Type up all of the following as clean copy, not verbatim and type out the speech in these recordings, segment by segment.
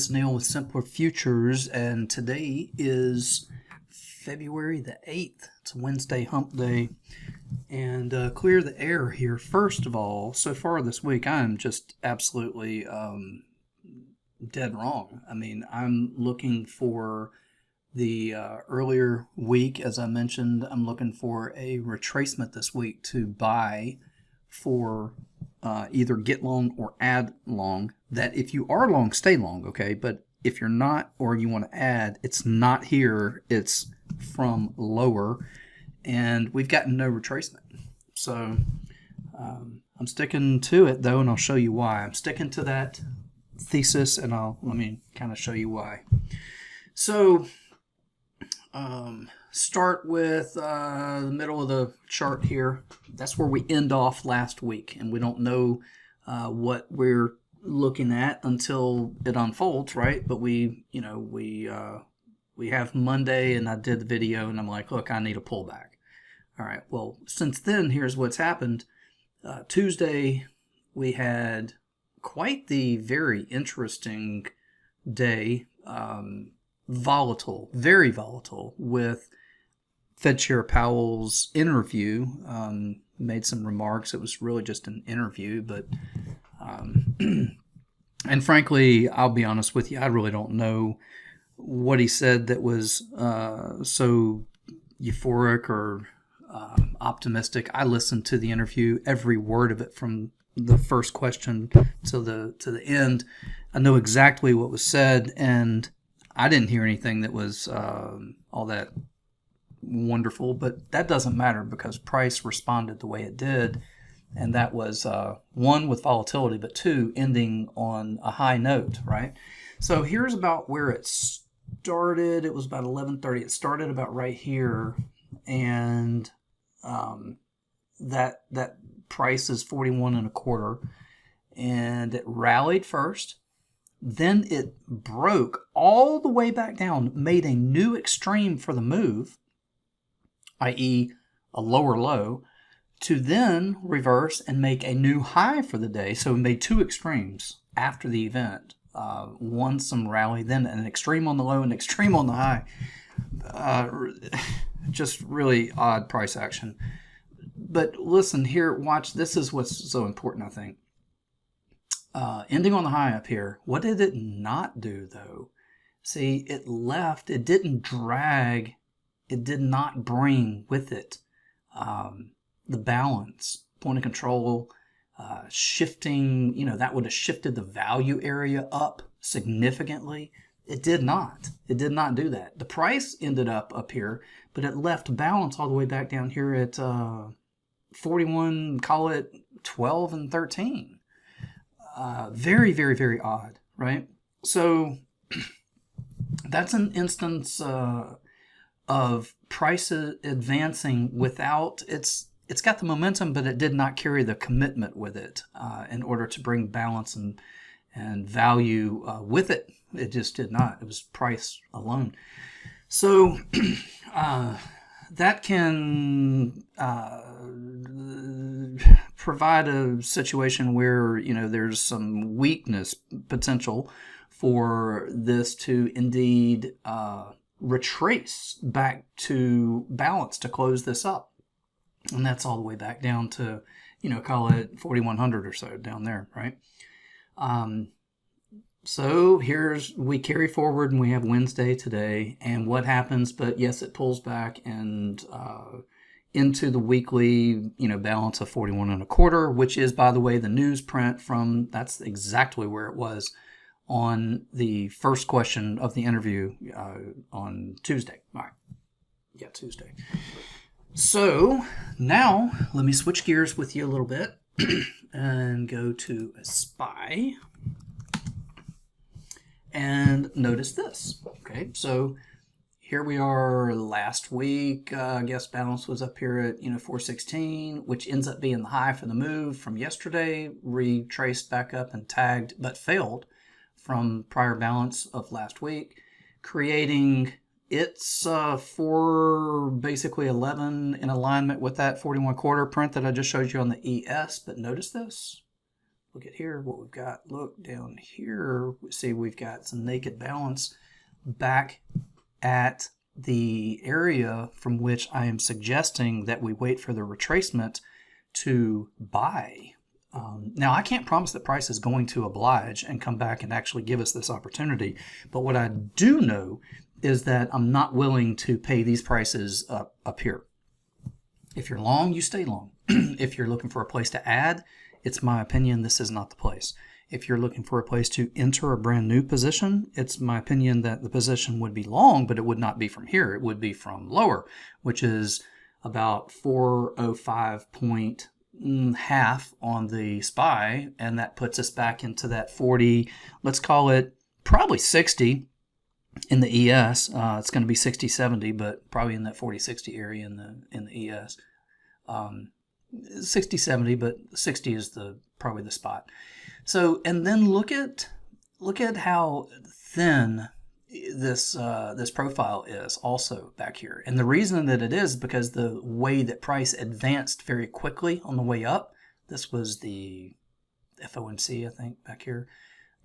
this Neil with Simpler Futures, and today is February the 8th. It's a Wednesday hump day, and clear the air here. First of all, so far this week, I'm just absolutely dead wrong. I mean, I'm looking for the earlier week, as I mentioned, I'm looking for a retracement this week to buy for either get long or add long, that if you are long, stay long, okay? But if you're not, or you want to add, it's not here, it's from lower, and we've gotten no retracement. So I'm sticking to it, though, and I'll show you why. I'm sticking to that thesis, and let me kind of show you why. So start with the middle of the chart here. That's where we end off last week, and we don't know what we're looking at until it unfolds, right? But we have Monday, and I did the video, and I'm like, look, I need a pullback. All right, well, since then, here's what's happened. Tuesday, we had quite the very interesting day, volatile, very volatile, with Fed Chair Powell's interview. Made some remarks. It was really just an interview, but and frankly, I'll be honest with you, I really don't know what he said that was so euphoric or optimistic. I listened to the interview, every word of it, from the first question to the end. I know exactly what was said, and I didn't hear anything that was all that wonderful, but that doesn't matter because price responded the way it did, and that was one, with volatility, but two, ending on a high note, right? So here's about where it started. It was about 11:30. It started about right here, and that price is 41 and a quarter, and it rallied first. Then it broke all the way back down, made a new extreme for the move, i.e. a lower low, to then reverse and make a new high for the day. So it made two extremes after the event. One, some rally, then an extreme on the low and extreme on the high. Just really odd price action. But listen here, watch, this is what's so important, I think. Ending on the high up here, what did it not do, though? See, it left, it didn't drag, it did not bring with it the balance, point of control, shifting, that would have shifted the value area up significantly. It did not. It did not do that. The price ended up here, but it left balance all the way back down here at 41, call it 12 and 13. Very, very, very odd, right? So that's an instance of prices advancing without, it's got the momentum, but it did not carry the commitment with it in order to bring balance and value with it. It just did not. It was price alone. So that can provide a situation where, there's some weakness potential for this to indeed retrace back to balance to close this up. And that's all the way back down to, call it 4,100 or so down there, right? So we carry forward and we have Wednesday today, and what happens? But yes, it pulls back and into the weekly, balance of 41 and a quarter, which is, by the way, the newsprint from, that's exactly where it was on the first question of the interview on Tuesday. All right. Yeah, Tuesday. So now let me switch gears with you a little bit and go to a SPY and notice this. Okay, so here we are last week. I guess balance was up here at 416, which ends up being the high for the move from yesterday, retraced back up and tagged, but failed from prior balance of last week, creating its for basically 11 in alignment with that 41 quarter print that I just showed you on the ES. But notice this. look at here, what we've got. Look down here. See, we've got some naked balance back at the area from which I am suggesting that we wait for the retracement to buy. Now, I can't promise that price is going to oblige and come back and actually give us this opportunity. But what I do know is that I'm not willing to pay these prices up here. If you're long, you stay long. If you're looking for a place to add, it's my opinion this is not the place. If you're looking for a place to enter a brand new position, it's my opinion that the position would be long, but it would not be from here. It would be from lower, which is about 405.5 on the SPY, and that puts us back into that 40, let's call it probably 60 in the ES. It's going to be 60-70, but probably in that 40-60 area in the ES. 60-70, but 60 is probably the spot. So, and then look at how thin this profile is also back here. And the reason that it is because the way that price advanced very quickly on the way up. This was the FOMC, I think, back here,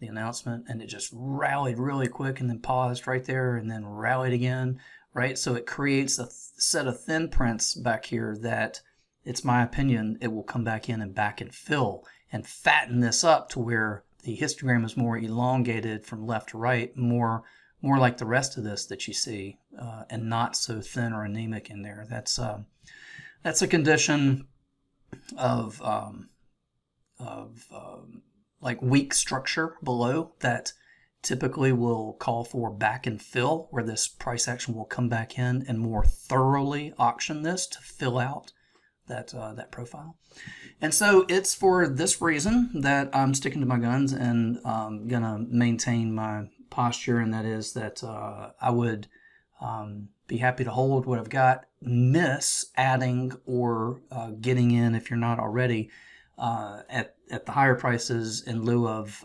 the announcement, and it just rallied really quick and then paused right there and then rallied again, right? So it creates a set of thin prints back here that, it's my opinion, it will come back in and back and fill and fatten this up to where the histogram is more elongated from left to right, more like the rest of this that you see, and not so thin or anemic in there. That's a condition of like weak structure below that typically will call for back and fill, where this price action will come back in and more thoroughly auction this to fill out that profile. And so it's for this reason that I'm sticking to my guns and gonna maintain my posture, and that is that I would be happy to hold what I've got, miss adding or getting in if you're not already at the higher prices in lieu of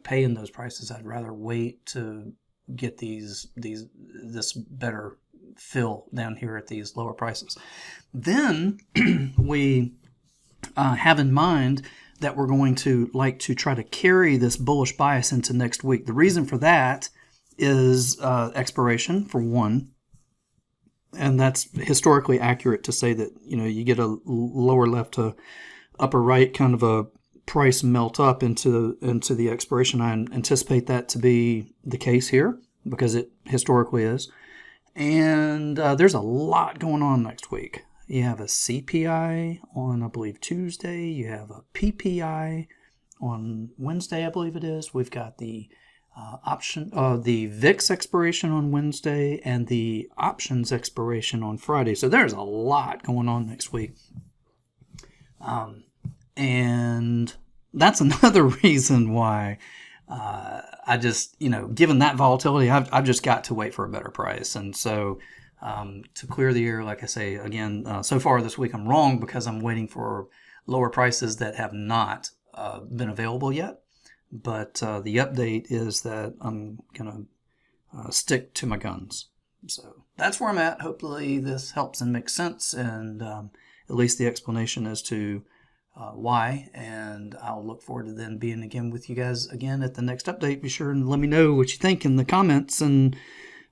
paying those prices. I'd rather wait to get this better fill down here at these lower prices. Then we have in mind that we're going to like to try to carry this bullish bias into next week. The reason for that is expiration, for one, and that's historically accurate to say that you get a lower left to upper right kind of a price melt up into the expiration. I anticipate that to be the case here because it historically is. And there's a lot going on next week. You have a CPI on, I believe, Tuesday. You have a PPI on Wednesday, I believe it is. We've got the the VIX expiration on Wednesday and the options expiration on Friday. So there's a lot going on next week. And that's another reason why I just, given that volatility, I've just got to wait for a better price. And so to clear the air, like I say, again, so far this week I'm wrong because I'm waiting for lower prices that have not been available yet. But the update is that I'm going to stick to my guns. So that's where I'm at. Hopefully this helps and makes sense, and at least the explanation as to why. And I'll look forward to then being again with you guys again at the next update. Be sure and let me know what you think in the comments, and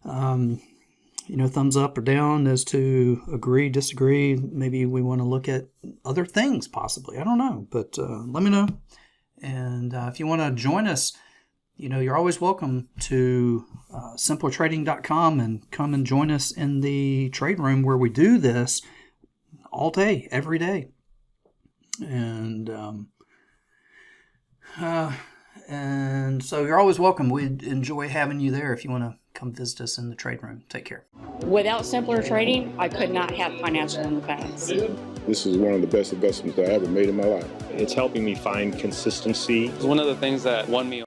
thumbs up or down as to agree, disagree. Maybe we want to look at other things possibly. I don't know, but let me know. And if you want to join us, you're always welcome to simplertrading.com and come and join us in the trade room where we do this all day, every day. And so you're always welcome. We'd enjoy having you there if you want to come visit us in the trade room. Take care. Without Simpler Trading, I could not have financial independence. This is one of the best investments I ever made in my life. It's helping me find consistency. It's one of the things that won me